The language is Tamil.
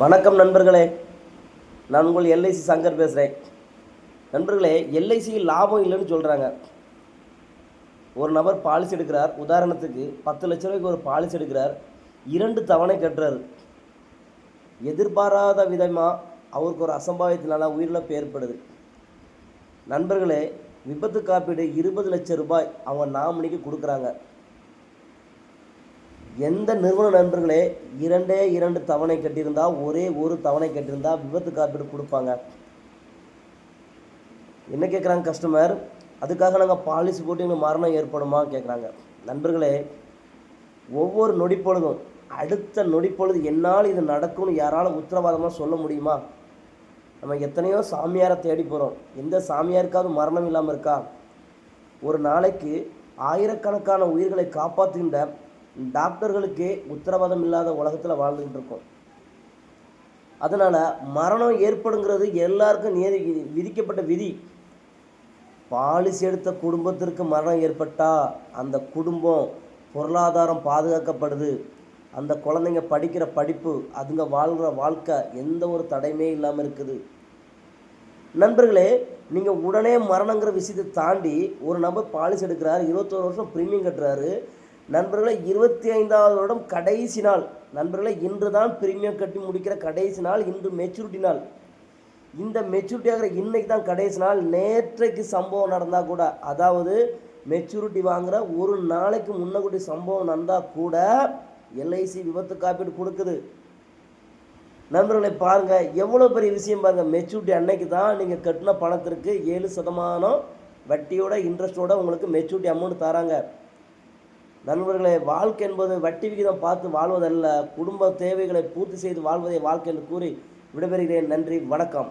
வணக்கம் நண்பர்களே, நான் உங்கள் எல்ஐசி சங்கர் பேசுகிறேன். நண்பர்களே, எல்ஐசியில் லாபம் இல்லைன்னு சொல்கிறாங்க. ஒரு நபர் பாலிசி எடுக்கிறார். உதாரணத்துக்கு 10 லட்ச ரூபாய்க்கு ஒரு பாலிசி எடுக்கிறார். 2 தவணை கட்டுறாரு. எதிர்பாராத விதமாக அவருக்கு ஒரு அசம்பாவிதத்தினால உயிரிழப்பு ஏற்படுது. நண்பர்களே, விபத்து காப்பீடு 20 லட்சம் ரூபாய் அவங்க நாமினிக்கு கொடுக்குறாங்க. எந்த நிறுவன நண்பர்களே 2 தவணை கட்டியிருந்தா, ஒரே ஒரு தவணை கட்டியிருந்தா விபத்து காப்பீடு கொடுப்பாங்க? என்ன கேட்குறாங்க கஸ்டமர், அதுக்காக நாங்கள் பாலிசி போட்டு எங்களுக்கு மரணம் ஏற்படுமா கேட்குறாங்க. நண்பர்களே, ஒவ்வொரு நொடிப்பொழுதும் அடுத்த நொடிப்பொழுது என்னால் இது நடக்கும்னு யாராலும் உத்தரவாதமாக சொல்ல முடியுமா? நம்ம எத்தனையோ சாமியாரை தேடி போகிறோம். எந்த சாமியாருக்காவது மரணம் இல்லாமல் இருக்கா? ஒரு நாளைக்கு ஆயிரக்கணக்கான உயிர்களை காப்பாற்றுகின்ற டாக்டர்களுக்கே உத்தரவாதம் இல்லாத உலகத்தில் வாழ்ந்துக்கிட்டு இருக்கோம். அதனால் மரணம் ஏற்படுங்கிறது எல்லாருக்கும் விதிக்கப்பட்ட விதி. பாலிசி எடுத்த குடும்பத்திற்கு மரணம் ஏற்பட்டால் அந்த குடும்பம் பொருளாதாரம் பாதுகாக்கப்படுது. அந்த குழந்தைங்க படிக்கிற படிப்பு, அதுங்க வாழ்கிற வாழ்க்கை எந்த ஒரு தடையுமே இல்லாமல் இருக்குது. நண்பர்களே, நீங்கள் உடனே மரணங்கிற விஷயத்தை தாண்டி ஒரு நபர் பாலிசி எடுக்கிறார், 21 வருஷம் ப்ரீமியம் கட்டுறாரு. நண்பர்களே, 25வது வருடம் கடைசி நாள். நண்பர்களே, இன்று தான் ப்ரீமியம் கட்டி முடிக்கிற கடைசி நாள். இன்று மெச்சூரிட்டி நாள். இந்த மெச்சூரிட்டி ஆகிற இன்னைக்கு தான் கடைசி நாள். நேற்றைக்கு சம்பவம் நடந்தால் கூட, அதாவது மெச்சூரிட்டி வாங்குகிற ஒரு நாளைக்கு முன்னக்கூட்டி சம்பவம் நடந்தால் கூட எல்ஐசி விபத்து காப்பீடு கொடுக்குது. நண்பர்களை பாருங்கள், எவ்வளோ பெரிய விஷயம் பாருங்கள். மெச்சூரிட்டி அன்னைக்கு தான் நீங்கள் கட்டின பணத்திற்கு 7% வட்டியோட இன்ட்ரெஸ்ட்டோட உங்களுக்கு மெச்சூரிட்டி அமௌண்ட் தராங்க. நண்பர்களே, வாழ்க்கை என்பது வட்டி விகிதம் பார்த்து வாழ்வதல்ல, குடும்ப தேவைகளை பூர்த்தி செய்து வாழ்வதை வாழ்க்கை என்று கூறி விடைபெறுகிறேன். நன்றி, வணக்கம்.